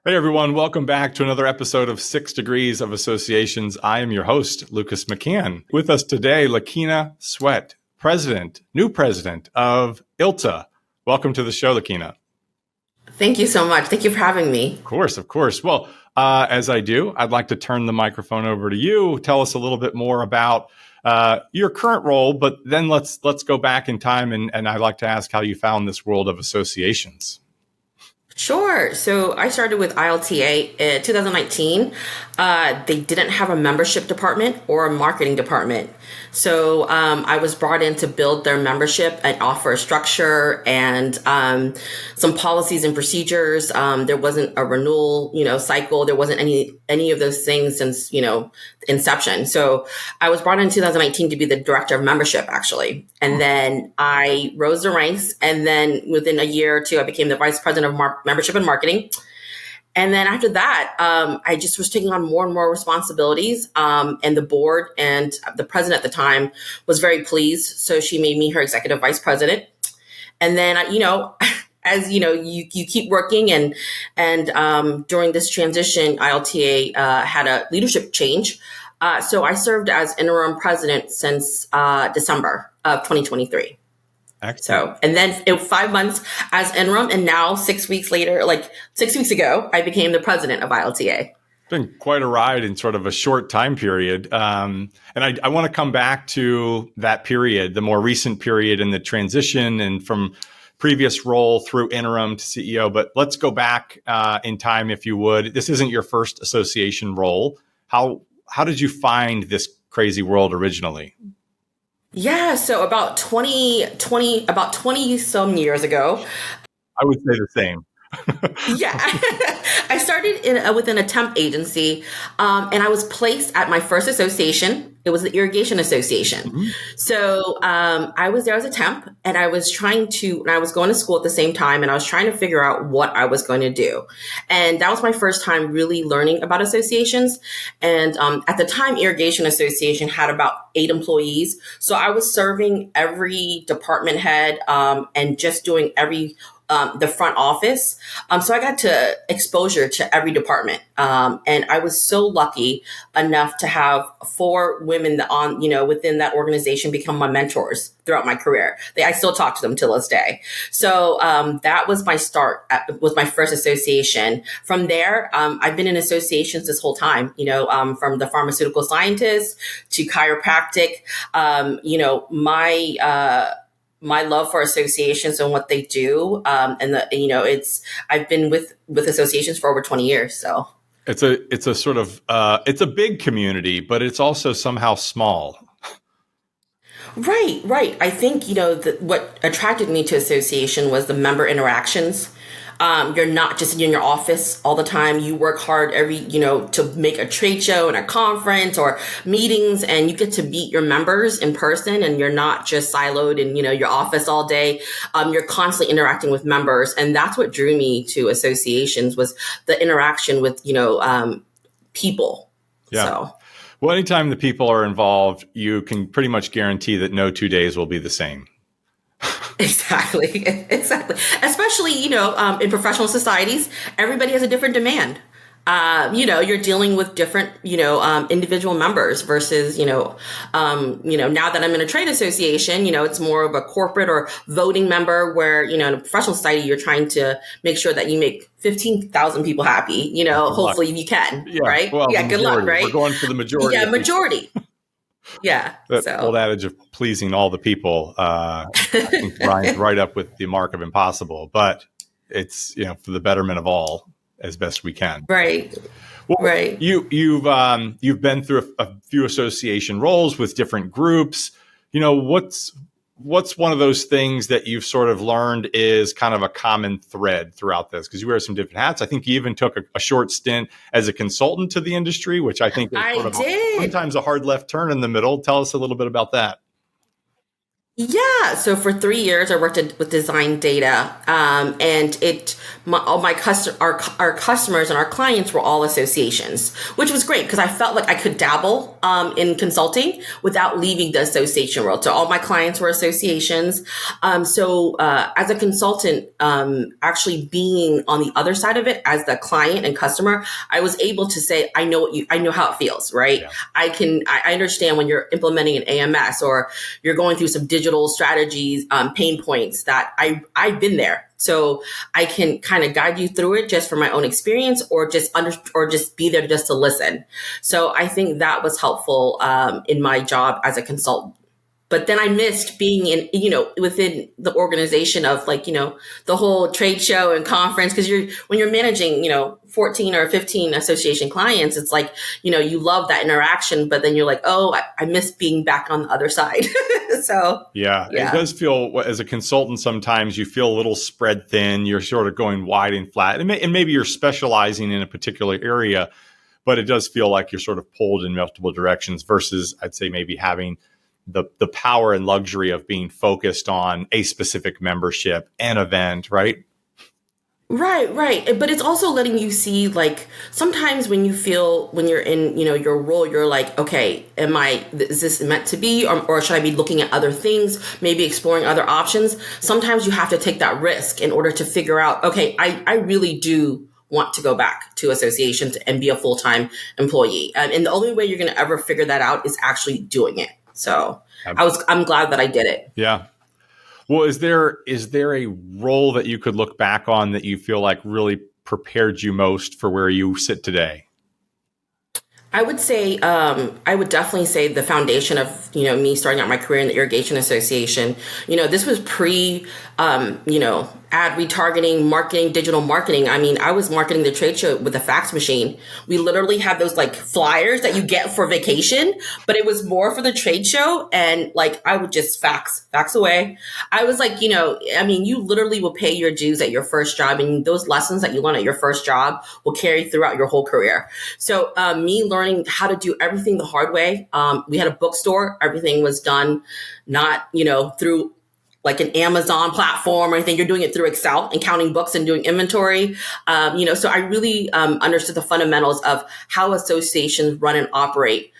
Hey everyone, welcome back to another episode of 6 Degrees of Associations. I am your host, Lucas McCann. With us today, Leakhena Swett, new president of ILTA. Welcome to the show, Leakhena. Thank you so much. Thank you for having me. Of course. Well, as I do, I'd like to turn the microphone over to you. Tell us a little bit more about your current role, but then let's go back in time, and I'd like to ask how you found this world of associations. Sure. So I started with ILTA in 2019. They didn't have a membership department or a marketing department. So I was brought in to build their membership and offer a structure and some policies and procedures. There wasn't a renewal, cycle. There wasn't any of those things since, inception. So I was brought in 2019 to be the director of membership, actually. And then I rose the ranks. And then within a year or two, I became the vice president of membership and marketing. And then after that, I just was taking on more and more responsibilities. And the board and the president at the time was very pleased. So she made me her executive vice president. And then, as you keep working and during this transition, ILTA had a leadership change. So I served as interim president since December of 2023. Excellent. So, and then 5 months as interim, and now 6 weeks later, 6 weeks ago, I became the president of ILTA. It's been quite a ride in sort of a short time period. And I want to come back to that period, the more recent period in the transition and from previous role through interim to CEO. But let's go back in time, if you would. This isn't your first association role. How did you find this crazy world originally? Yeah, so about 20 some years ago. I would say the same. Yeah. I started within a temp agency, and I was placed at my first association. It was the Irrigation Association. Mm-hmm. So I was there as a temp, and I was going to school at the same time, and I was trying to figure out what I was going to do. And that was my first time really learning about associations. And at the time, Irrigation Association had about 8 employees. So I was serving every department head and just doing the front office. So I got to exposure to every department. And I was so lucky enough to have 4 women within that organization become my mentors throughout my career. I still talk to them till this day. So that was my start with my first association. From there, I've been in associations this whole time, from the pharmaceutical scientist to chiropractic, my love for associations and what they do. I've been with associations for over 20 years. So it's a sort of, it's a big community, but it's also somehow small. Right. I think, what attracted me to association was the member interactions. You're not just in your office all the time. You work hard to make a trade show and a conference or meetings, and you get to meet your members in person, and you're not just siloed in, your office all day. You're constantly interacting with members. And that's what drew me to associations, was the interaction with, people. Yeah. So. Well, anytime the people are involved, you can pretty much guarantee that no 2 days will be the same. Exactly. Especially, in professional societies, everybody has a different demand. You're dealing with different, individual members versus, now that I'm in a trade association, it's more of a corporate or voting member where, in a professional society, you're trying to make sure that you make 15,000 people happy, hopefully you can, right? Well, yeah, good luck, right? We're going for the majority. Yeah, majority. Yeah. That old adage of pleasing all the people, I think rhymes right up with the mark of impossible, but it's, for the betterment of all as best we can. Right. Well, right. You've been through a few association roles with different groups. What's one of those things that you've sort of learned is kind of a common thread throughout this? Because you wear some different hats. I think you even took a short stint as a consultant to the industry, which I think is sometimes a hard left turn in the middle. Tell us a little bit about that. Yeah. So for 3 years, I worked with design data, and our customers and our clients were all associations, which was great because I felt like I could dabble in consulting without leaving the association world. So all my clients were associations. As a consultant, actually being on the other side of it as the client and customer, I was able to say, I know how it feels, right? Yeah. I understand when you're implementing an AMS or you're going through some digital strategies, pain points that I've been there. So I can kind of guide you through it just from my own experience, or just be there just to listen. So I think that was helpful in my job as a consultant. But then I missed being within the organization of the whole trade show and conference. Cause when you're managing, 14 or 15 association clients, it's like, you love that interaction, but then you're like, oh, I miss being back on the other side. So Yeah, it does feel, as a consultant, sometimes you feel a little spread thin. You're sort of going wide and flat, and maybe you're specializing in a particular area, but it does feel like you're sort of pulled in multiple directions versus, I'd say, maybe having the power and luxury of being focused on a specific membership and event, right? Right. But it's also letting you see, like, sometimes when you're in, your role, you're like, okay, is this meant to be, or should I be looking at other things, maybe exploring other options? Sometimes you have to take that risk in order to figure out, okay, I really do want to go back to associations and be a full-time employee. And the only way you're going to ever figure that out is actually doing it. So I'm glad that I did it. Yeah. Well, is there a role that you could look back on that you feel like really prepared you most for where you sit today? I would definitely say the foundation of, me starting out my career in the Irrigation Association. This was pre, ad retargeting, marketing, digital marketing. I mean, I was marketing the trade show with a fax machine. We literally had those like flyers that you get for vacation, but it was more for the trade show. And like, I would just fax away. I was like, you literally will pay your dues at your first job, and those lessons that you learn at your first job will carry throughout your whole career. So, me learning how to do everything the hard way. We had a bookstore. Everything was done, not, through like an Amazon platform or anything. You're doing it through Excel and counting books and doing inventory. So I really understood the fundamentals of how associations run and operate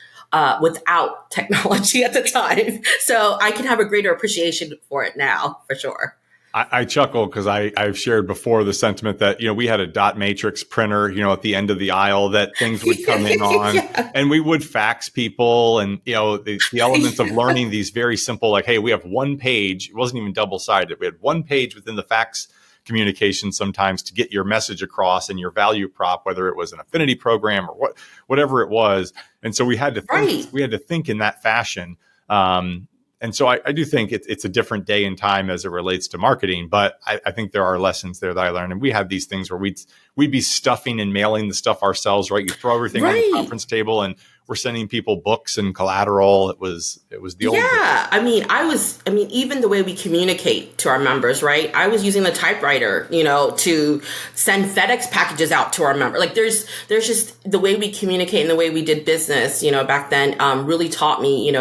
without technology at the time. So I can have a greater appreciation for it now, for sure. I chuckle because I've shared before the sentiment that, we had a dot matrix printer, at the end of the aisle that things would come in on, Yeah. and we would fax people, and, the elements of learning these very simple, like, hey, we have one page. It wasn't even double sided. We had one page within the fax communication sometimes to get your message across and your value prop, whether it was an affinity program or whatever it was. And so we had to think in that fashion. And so I do think it's a different day and time as it relates to marketing, but I think there are lessons there that I learned. And we had these things where we'd be stuffing and mailing the stuff ourselves, right? You throw everything on the conference table, and we're sending people books and collateral. It was the old days. Even the way we communicate to our members, right? I was using the typewriter, to send FedEx packages out to our members. Like there's just the way we communicate and the way we did business, back then, really taught me,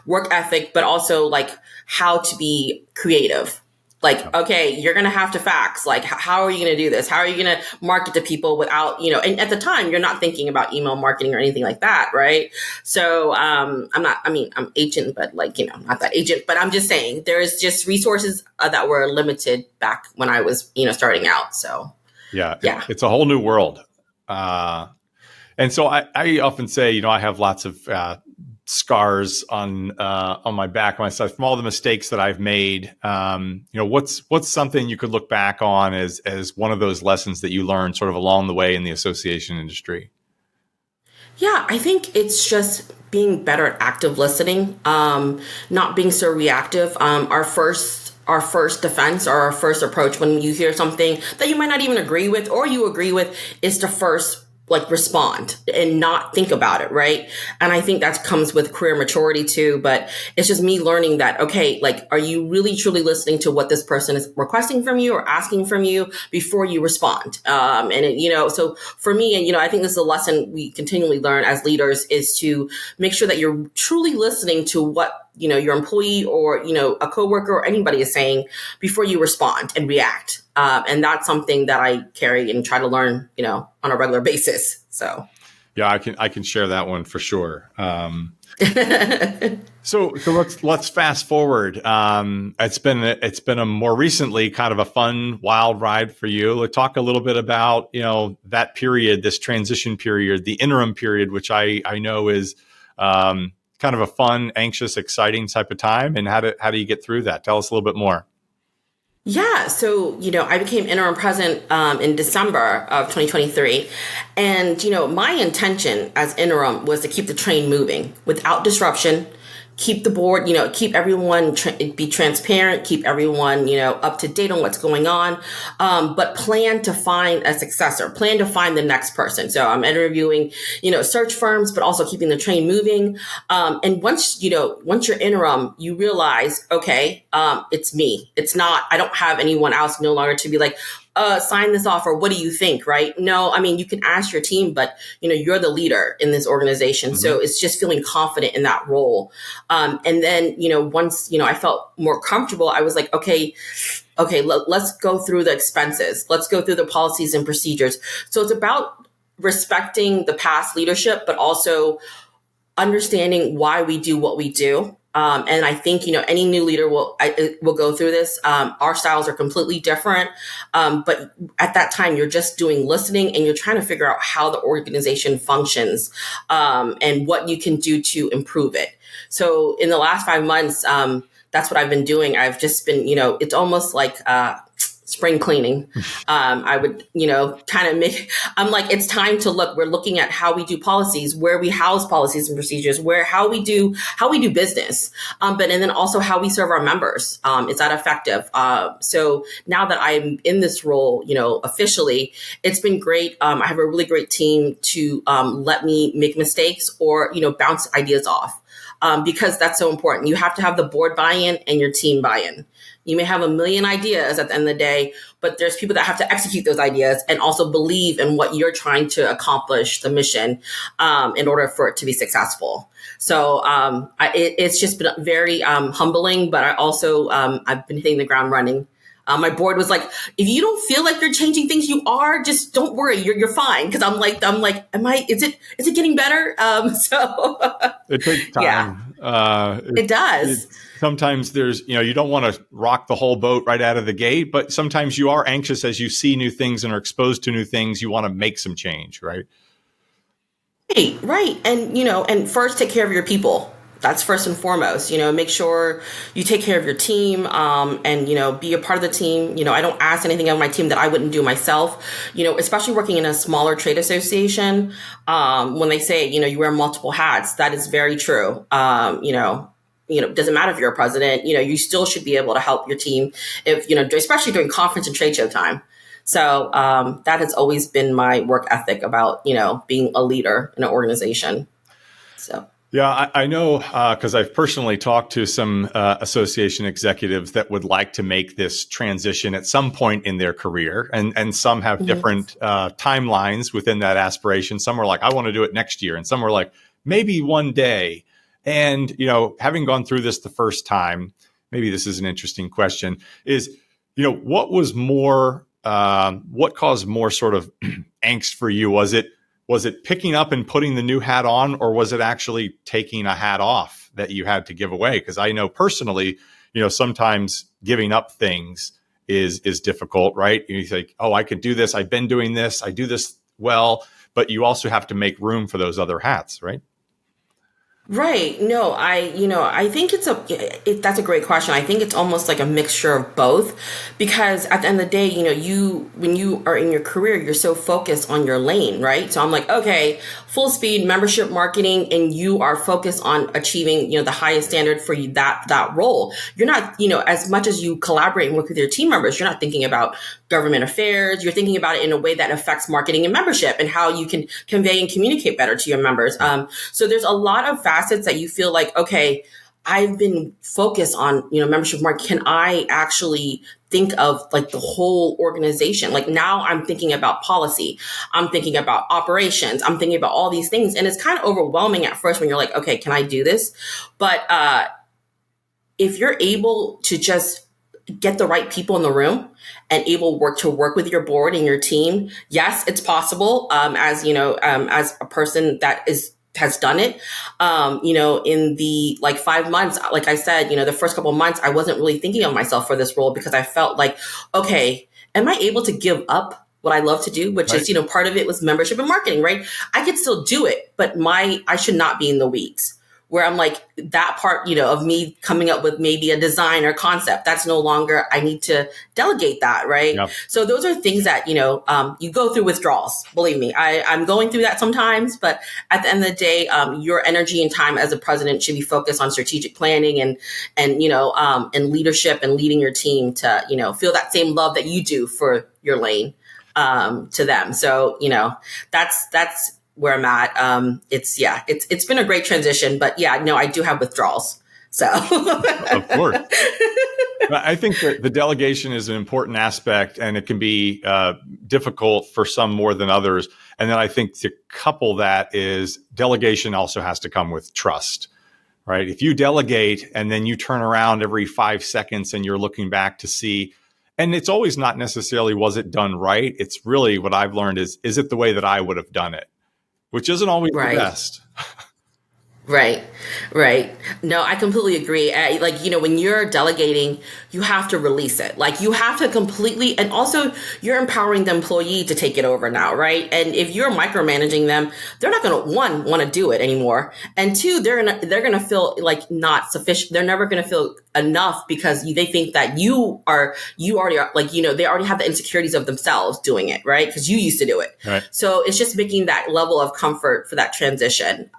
work ethic, but also like how to be creative. Like, okay, you're going to have to fax. Like, how are you going to do this? How are you going to market to people without, and at the time you're not thinking about email marketing or anything like that. Right. So, I'm ancient, but like, not that ancient, but I'm just saying there's just resources that were limited back when I was, starting out. So yeah. It's a whole new world. And so I often say, I have lots of, scars on my back, on my side from all the mistakes that I've made. What's something you could look back on as one of those lessons that you learned sort of along the way in the association industry? Yeah, I think it's just being better at active listening, not being so reactive. Our first defense or our first approach when you hear something that you might not even agree with or you agree with is to first respond and not think about it. Right. And I think that comes with career maturity too, but it's just me learning that, okay, are you really truly listening to what this person is requesting from you or asking from you before you respond? So for me, and, I think this is a lesson we continually learn as leaders is to make sure that you're truly listening to what, your employee or, a coworker or anybody is saying before you respond and react. And that's something that I carry and try to learn, on a regular basis. So. Yeah, I can share that one for sure. So let's fast forward. It's been a more recently kind of a fun, wild ride for you. Let's talk a little bit about that period, this transition period, the interim period, which I know is kind of a fun, anxious, exciting type of time. And how do you get through that? Tell us a little bit more. Yeah, so I became interim president in December of 2023, and my intention as interim was to keep the train moving without disruption, keep the board, keep everyone be transparent, keep everyone up to date on what's going on, but plan to find a successor, plan to find the next person. So I'm interviewing search firms, but also keeping the train moving. And once you're interim, you realize, okay, it's me. It's not, I don't have anyone else no longer to be like, sign this off, or what do you think? Right? No, I mean, you can ask your team, but you're the leader in this organization. Mm-hmm. So it's just feeling confident in that role. And then, once, I felt more comfortable, I was like, okay, let's go through the expenses. Let's go through the policies and procedures. So it's about respecting the past leadership, but also understanding why we do what we do. And I think, any new leader will go through this. Our styles are completely different. But at that time, you're just doing listening, and you're trying to figure out how the organization functions, and what you can do to improve it. So in the last 5 months, that's what I've been doing. I've just been, it's almost like, spring cleaning. I would, kind of I'm like, it's time to look. We're looking at how we do policies, where we house policies and procedures, how we do business, and then also how we serve our members. Is that effective? So now that I'm in this role, officially, it's been great. I have a really great team to let me make mistakes or, bounce ideas off. Because that's so important. You have to have the board buy-in and your team buy-in. You may have a million ideas at the end of the day, but there's people that have to execute those ideas and also believe in what you're trying to accomplish, the mission, in order for it to be successful. So it's just been very humbling, but I also I've been hitting the ground running. My board was like, if you don't feel like you're changing things, you are, just don't worry, you're fine. Because I'm like, is it getting better? So It takes yeah, time. it does. Sometimes there's, you don't want to rock the whole boat right out of the gate, but sometimes you are anxious as you see new things and are exposed to new things. You want to make some change, right? Right. And, and first take care of your people. That's first and foremost, make sure you take care of your team, and, be a part of the team. I don't ask anything of my team that I wouldn't do myself, especially working in a smaller trade association. When they say, you wear multiple hats, that is very true. It doesn't matter if you're a president, you still should be able to help your team if, especially during conference and trade show time. So that has always been my work ethic about, being a leader in an organization. So. Yeah, I know because I've personally talked to some association executives that would like to make this transition at some point in their career. And some have different timelines within that aspiration. Some are like, I want to do it next year. And some are like, maybe one day. And, having gone through this the first time, maybe this is an interesting question, is, what caused more sort of angst for you? Was it picking up and putting the new hat on, or was it actually taking a hat off that you had to give away? Because I know personally, sometimes giving up things is difficult, right? You think, oh, I could do this. I've been doing this. I do this well, but you also have to make room for those other hats, right? Right. No, I think that's a great question. I think it's almost like a mixture of both, because at the end of the day, when you are in your career, you're so focused on your lane, right? So I'm like, okay, full speed membership marketing, and you are focused on achieving, the highest standard for you, that role. You're not, as much as you collaborate and work with your team members, you're not thinking about government affairs. You're thinking about it in a way that affects marketing and membership and how you can convey and communicate better to your members. So there's a lot of facets that you feel like, okay, I've been focused on, membership marketing. Can I actually think of like the whole organization? Like now I'm thinking about policy. I'm thinking about operations. I'm thinking about all these things. And it's kind of overwhelming at first when you're like, okay, can I do this? But if you're able to just get the right people in the room and able to work with your board and your team, yes, it's possible. As you know, as a person that has done it, in the like 5 months, like I said, the first couple of months, I wasn't really thinking of myself for this role because I felt like, okay, am I able to give up what I love to do, which Right. is, part of it was membership and marketing, right? I could still do it, but I should not be in the weeds where I'm like that part, of me coming up with maybe a design or concept. That's no longer, I need to delegate that. Right. Yeah. So those are things that, you go through withdrawals. Believe me, I'm going through that sometimes, but at the end of the day, your energy and time as a president should be focused on strategic planning and leadership and leading your team to, feel that same love that you do for your lane, to them. So, that's where I'm at. It's been a great transition, but yeah, no, I do have withdrawals. So Of course. But I think that the delegation is an important aspect, and it can be difficult for some more than others. And then I think to couple that is delegation also has to come with trust, right? If you delegate and then you turn around every 5 seconds and you're looking back to see, and it's always not necessarily was it done right? It's really what I've learned is it the way that I would have done it? Which isn't always the right. best. Right, right. No, I completely agree. When you're delegating, you have to release it. Like, you have to completely, and also you're empowering the employee to take it over now, right? And if you're micromanaging them, they're not going to, one, want to do it anymore. And two, they're going to feel like not sufficient. They're never going to feel enough because they think that you already are, like, they already have the insecurities of themselves doing it, right? Because you used to do it. Right. So it's just making that level of comfort for that transition.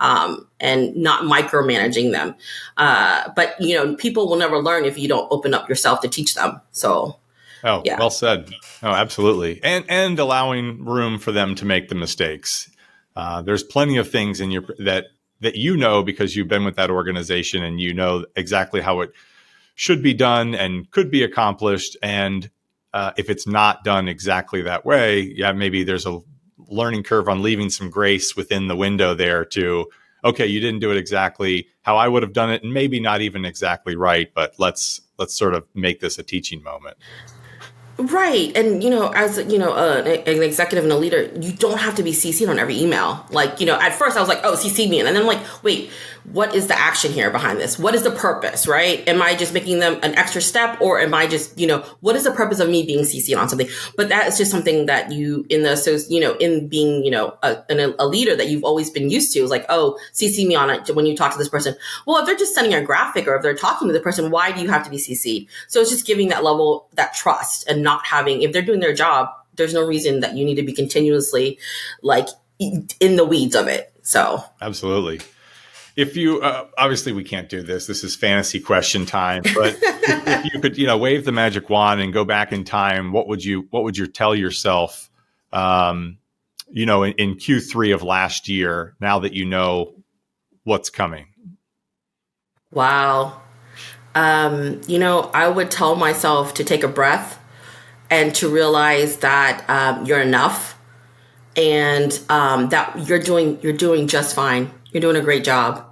And not micromanaging them. But people will never learn if you don't open up yourself to teach them. So, yeah. Well said. Oh, absolutely. And allowing room for them to make the mistakes. There's plenty of things in your that because you've been with that organization and you know exactly how it should be done and could be accomplished. And if it's not done exactly that way, yeah, maybe there's a learning curve on leaving some grace within the window there to, okay, you didn't do it exactly how I would have done it, and maybe not even exactly right, but let's sort of make this a teaching moment. Right. And, as, an executive and a leader, you don't have to be CC'd on every email. Like, at first I was like, oh, CC me. And then I'm like, wait, what is the action here behind this? What is the purpose, right? Am I just making them an extra step, or am I just, what is the purpose of me being CC'd on something? But that is just something that you, in being, a leader that you've always been used to, is like, oh, CC me on it when you talk to this person. Well, if they're just sending a graphic or if they're talking to the person, why do you have to be CC'd? So it's just giving that level, that trust, and not having, if they're doing their job, there's no reason that you need to be continuously like in the weeds of it. So absolutely. If you obviously we can't do this. This is fantasy question time. But if you could, wave the magic wand and go back in time, what would you tell yourself? In Q3 of last year. Now that you know what's coming. Wow. I would tell myself to take a breath and to realize that you're enough, and that you're doing just fine. You're doing a great job.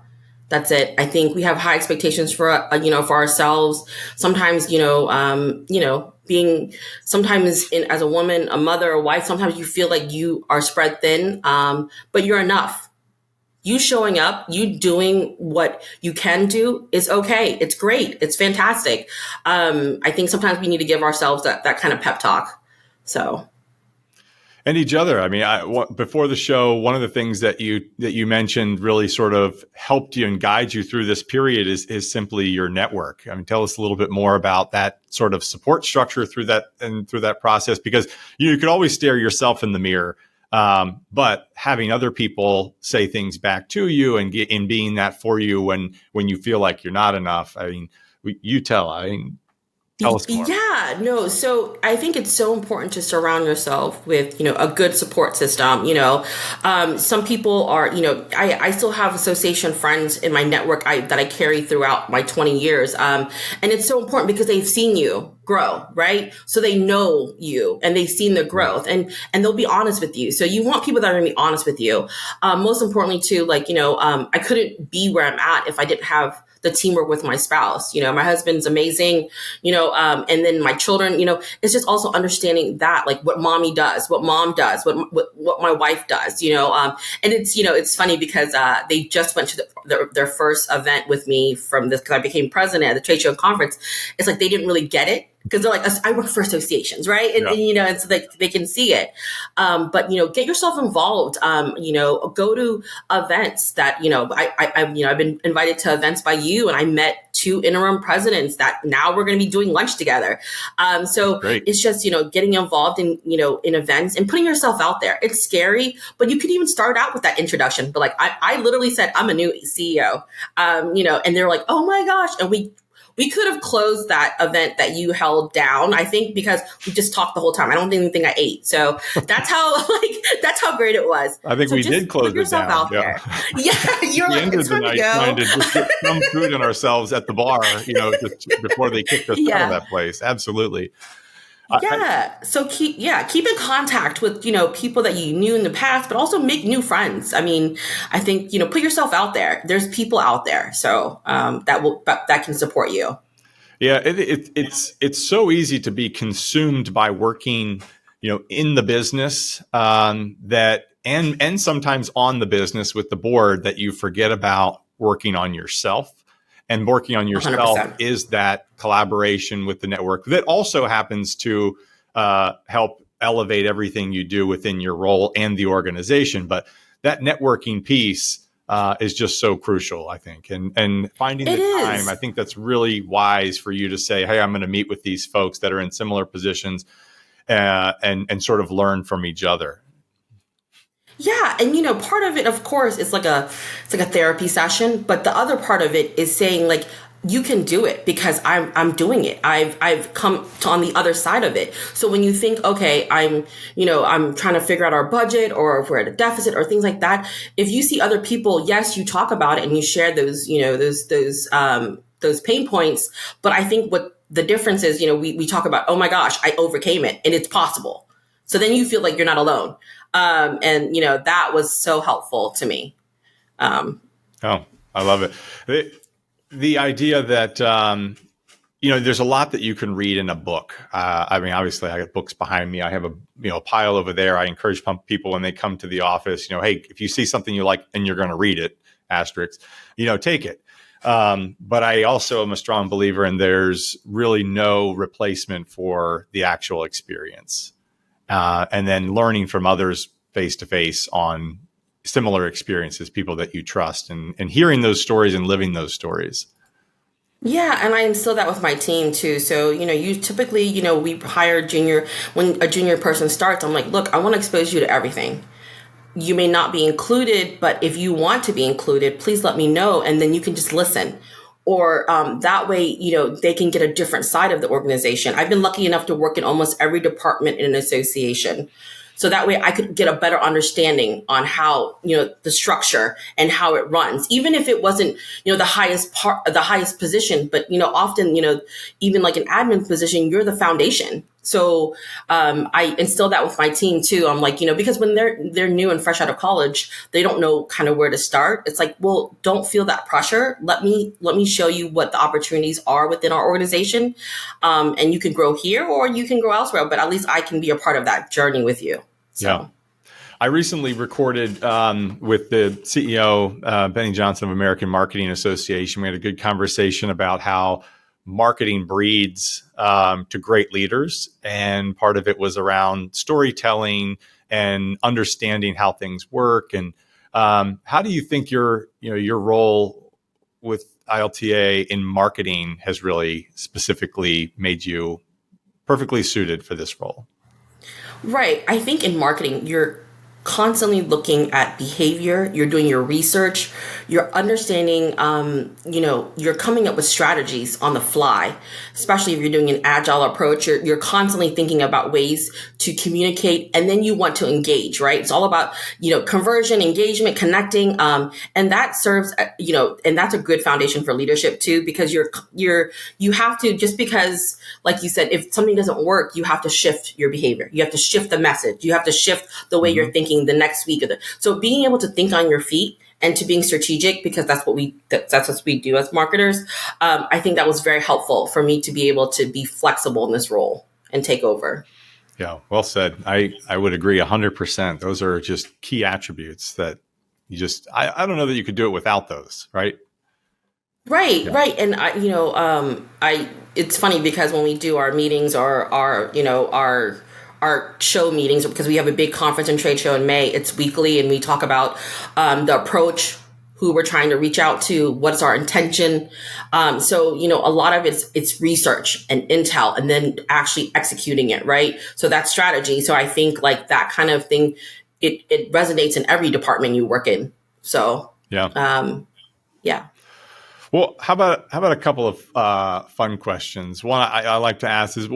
That's it. I think we have high expectations for ourselves. Sometimes, being sometimes as a woman, a mother, a wife, sometimes you feel like you are spread thin, but you're enough. You showing up, you doing what you can do is okay. It's great. It's fantastic. I think sometimes we need to give ourselves that kind of pep talk. So. And each other. I mean, before the show, one of the things that you mentioned really sort of helped you and guide you through this period is simply your network. I mean, tell us a little bit more about that sort of support structure through that process, because you could always stare yourself in the mirror. But having other people say things back to you and being that for you when you feel like you're not enough. I mean, tell us more. Yeah, no. So I think it's so important to surround yourself with, a good support system. Some people are, I still have association friends in my network that I carry throughout my 20 years. And it's so important because they've seen you grow, right? So they know you and they've seen the growth, and they'll be honest with you. So you want people that are going to be honest with you. Most importantly too, I couldn't be where I'm at if I didn't have the teamwork with my spouse. My husband's amazing, and then my children, it's just also understanding that, like, what mommy does, what mom does, what my wife does, and it's funny because they just went to their first event with me from this, because I became president at the trade show conference. It's like they didn't really get it, because they're like, I work for associations, right? And, and so they can see it. But get yourself involved. Go to events that, I've been invited to events by you, and I met 2 interim presidents that now we're going to be doing lunch together. So Great. it's just, getting involved in events and putting yourself out there. It's scary, but you could even start out with that introduction. But like, I literally said, I'm a new CEO, and they're like, oh my gosh. And we could have closed that event that you held down, I think, because we just talked the whole time. I don't even think I ate. So that's how great it was. I think we did close it down. Out there. Yeah, you're like, it's time to go. Trying to just get some food in ourselves at the bar, just before they kicked us out of that place. Absolutely. So keep in contact with, people that you knew in the past, but also make new friends. I mean, I think, put yourself out there. There's people out there. So, that can support you. Yeah. It's so easy to be consumed by working, in the business, that, and sometimes on the business with the board, that you forget about working on yourself. And working on yourself 100%. is that collaboration with the network that also happens to help elevate everything you do within your role and the organization. But that networking piece is just so crucial, I think. And finding the time, I think that's really wise for you to say, hey, I'm going to meet with these folks that are in similar positions and sort of learn from each other. Yeah. And, part of it, of course, it's like a therapy session. But the other part of it is saying, like, you can do it because I'm doing it. I've come to on the other side of it. So when you think, okay, I'm trying to figure out our budget, or if we're at a deficit or things like that, if you see other people, yes, you talk about it and you share those, those pain points. But I think what the difference is, we talk about, oh my gosh, I overcame it and it's possible. So then you feel like you're not alone. And that was so helpful to me. Oh, I love it. The idea that, there's a lot that you can read in a book. I mean, obviously I got books behind me. I have a pile over there. I encourage people when they come to the office, hey, if you see something you like and you're going to read it, asterisk, take it. But I also am a strong believer in there's really no replacement for the actual experience. And then learning from others face to face on similar experiences, people that you trust, and hearing those stories and living those stories. Yeah, and I instill that with my team too. So, you typically, we hire when a junior person starts, I'm like, look, I want to expose you to everything. You may not be included, but if you want to be included, please let me know. And then you can just listen. Or that way, they can get a different side of the organization. I've been lucky enough to work in almost every department in an association. So that way I could get a better understanding on how, the structure and how it runs, even if it wasn't, the highest position, but, often, even like an admin position, you're the foundation. So I instill that with my team too. I'm like, because when they're new and fresh out of college, they don't know kind of where to start. It's like, well, don't feel that pressure. Let me show you what the opportunities are within our organization. And you can grow here or you can grow elsewhere, but at least I can be a part of that journey with you. So. Yeah. I recently recorded with the CEO, Benny Johnson of American Marketing Association. We had a good conversation about how marketing breeds to great leaders. And part of it was around storytelling and understanding how things work. And how do you think your role with ILTA in marketing has really specifically made you perfectly suited for this role? Right. I think in marketing, you're constantly looking at behavior, you're doing your research, you're understanding, you're coming up with strategies on the fly, especially if you're doing an agile approach. You're constantly thinking about ways to communicate, and then you want to engage, right? It's all about, conversion, engagement, connecting. And that serves, and that's a good foundation for leadership too, because you have to, just because, like you said, if something doesn't work, you have to shift your behavior. You have to shift the message. You have to shift the way you're thinking the next week. So being able to think on your feet and to being strategic, because that's what we do as marketers. I think that was very helpful for me to be able to be flexible in this role and take over. Yeah, well said. I would agree 100%. Those are just key attributes that I don't know that you could do it without those, right? Right, Yeah. right. And it's funny because when we do our meetings or our show meetings, because we have a big conference and trade show in May, it's weekly, and we talk about the approach, who we're trying to reach out to, what's our intention. So, a lot of it's research and intel, and then actually executing it, right? So that's strategy. So I think like that kind of thing, it resonates in every department you work in. So, yeah. Yeah. Well, how about a couple of fun questions? One I like to ask is,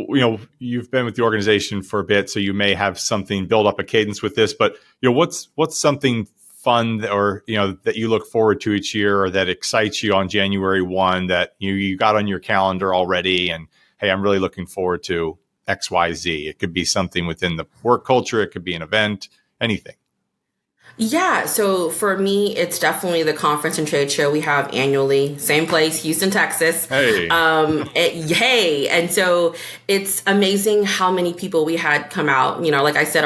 you've been with the organization for a bit, so you may have something build up a cadence with this. But what's something fun that you look forward to each year, or that excites you on January 1 that you got on your calendar already? And hey, I'm really looking forward to X, Y, Z. It could be something within the work culture. It could be an event. Anything. Yeah, so for me, it's definitely the conference and trade show we have annually, same place, Houston, Texas. Hey. Hey, and so it's amazing how many people we had come out. Like I said,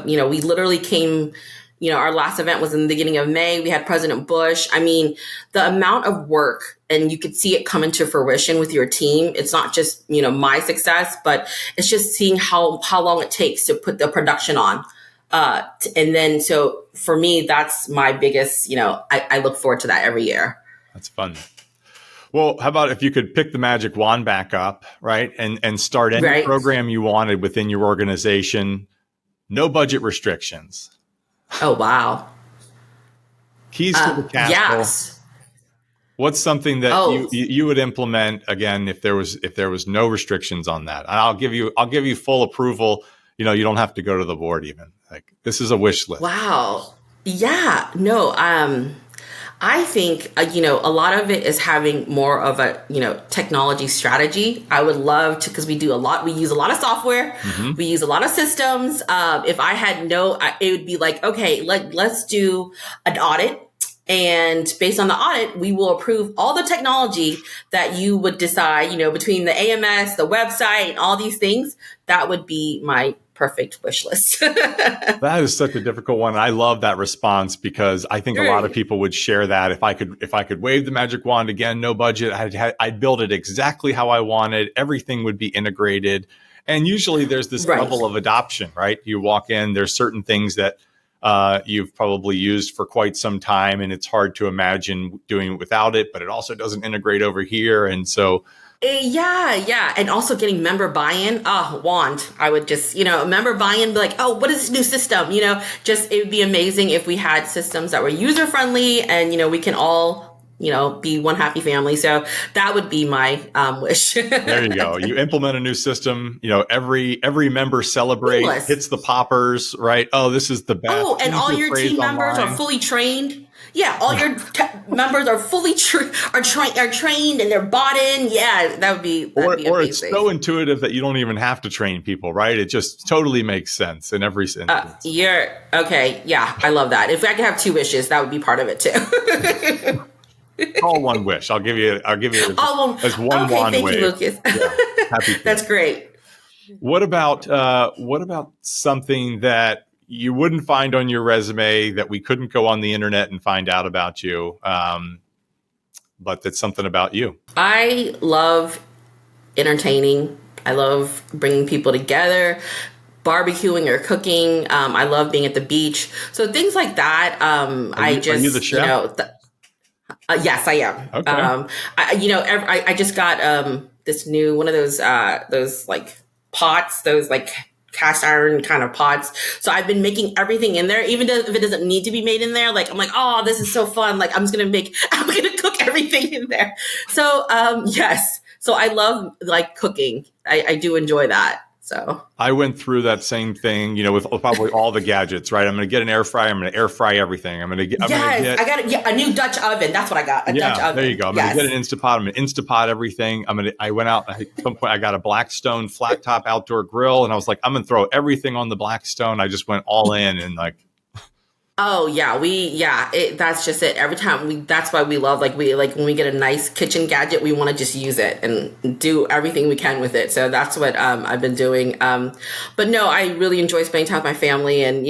we literally came. Our last event was in the beginning of May. We had President Bush. I mean, the amount of work, and you could see it come into fruition with your team. It's not just my success, but it's just seeing how long it takes to put the production on. And then, so for me, that's my biggest, I look forward to that every year. That's fun. Well, how about if you could pick the magic wand back up, right? And start any program you wanted within your organization, no budget restrictions. Oh, wow. Keys to the castle. Yes. What's something that you would implement again if there was no restrictions on that? And I'll give you full approval. You don't have to go to the board even. Like, this is a wish list. Wow. Yeah. No. I think a lot of it is having more of a technology strategy. I would love to, because we use a lot of software, we use a lot of systems. If I had it would be like, okay, let's do an audit. And based on the audit, we will approve all the technology that you would decide, between the AMS, the website, and all these things. That would be my perfect wish list. That is such a difficult one. I love that response, because I think a lot of people would share that. If I could wave the magic wand again, no budget, I'd build it exactly how I wanted. Everything would be integrated. And usually there's this level of adoption, right? You walk in, there's certain things that you've probably used for quite some time, and it's hard to imagine doing it without it, but it also doesn't integrate over here. And so, yeah. And also getting member buy-in. Wand. I would just, member buy-in, be like, oh, what is this new system? It would be amazing if we had systems that were user-friendly, and, we can all, be one happy family. So that would be my wish. There you go. You implement a new system, every member celebrates, hits the poppers, right? Oh, this is the best. Oh, and all your team members are fully trained. Yeah, all your members are fully are trained, and they're bought in. Yeah, that would be or it's so intuitive that you don't even have to train people, right? It just totally makes sense in every instance. Okay. Yeah, I love that. If I could have two wishes, that would be part of it too. All one wish. I'll give you as one wand thank wave. You, Lucas. Yeah, that's great. What about something that you wouldn't find on your resume, that we couldn't go on the internet and find out about you, but that's something about you? I love entertaining. I love bringing people together, barbecuing or cooking. I love being at the beach. So things like that. Are you the chef? Yes, I am. Okay. I just got this new one of those like pots, those like cast iron kind of pots. So I've been making everything in there, even if it doesn't need to be made in there. Like, I'm like, oh, this is so fun. Like, I'm going to cook everything in there. So, yes. So I love like cooking. I do enjoy that. So I went through that same thing, with probably all the gadgets, right? I'm going to get an air fryer. I'm going to air fry everything. I'm going to I got a new Dutch oven. That's what I got. Dutch oven. There you go. I'm going to get an Instapot. I'm going to Instapot everything. I went out at some point. I got a Blackstone flat top outdoor grill, and I was like, I'm going to throw everything on the Blackstone. I just went all in and like. Oh yeah, that's just it. Every time that's why we love, like when we get a nice kitchen gadget, we want to just use it and do everything we can with it. So that's what I've been doing. But no, I really enjoy spending time with my family and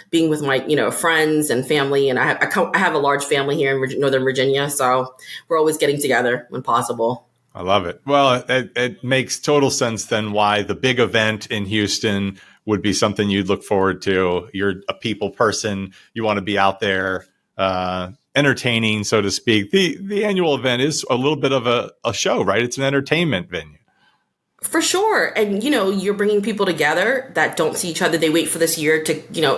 being with my friends and family. And I have a large family here in Northern Virginia, so we're always getting together when possible. I love it. Well, it makes total sense then why the big event in Houston would be something you'd look forward to. You're a people person. You want to be out there entertaining, so to speak. The annual event is a little bit of a show, right? It's an entertainment venue. For sure. And, you're bringing people together that don't see each other. They wait for this year to,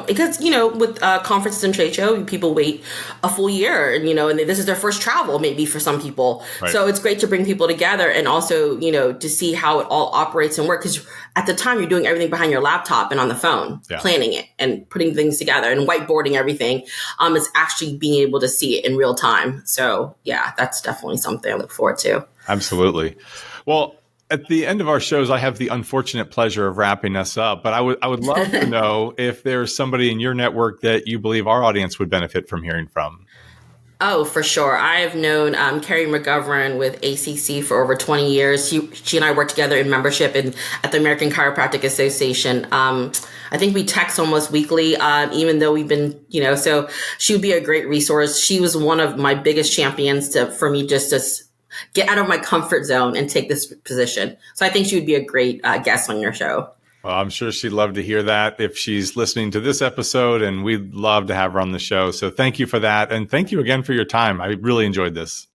because, with conferences and trade show, people wait a full year and, and this is their first travel maybe for some people. Right. So it's great to bring people together and also, to see how it all operates and works. Because at the time you're doing everything behind your laptop and on the phone, planning it and putting things together and whiteboarding everything. It's actually being able to see it in real time. So yeah, that's definitely something I look forward to. Absolutely. Well, at the end of our shows, I have the unfortunate pleasure of wrapping us up, but I would love to know if there's somebody in your network that you believe our audience would benefit from hearing from. Oh, for sure. I have known Carrie McGovern with ACC for over 20 years. She and I work together in membership at the American Chiropractic Association. I think we text almost weekly, even though we've been, so she would be a great resource. She was one of my biggest champions for me just to get out of my comfort zone and take this position. So I think she would be a great guest on your show. Well, I'm sure she'd love to hear that if she's listening to this episode, and we'd love to have her on the show. So thank you for that. And thank you again for your time. I really enjoyed this.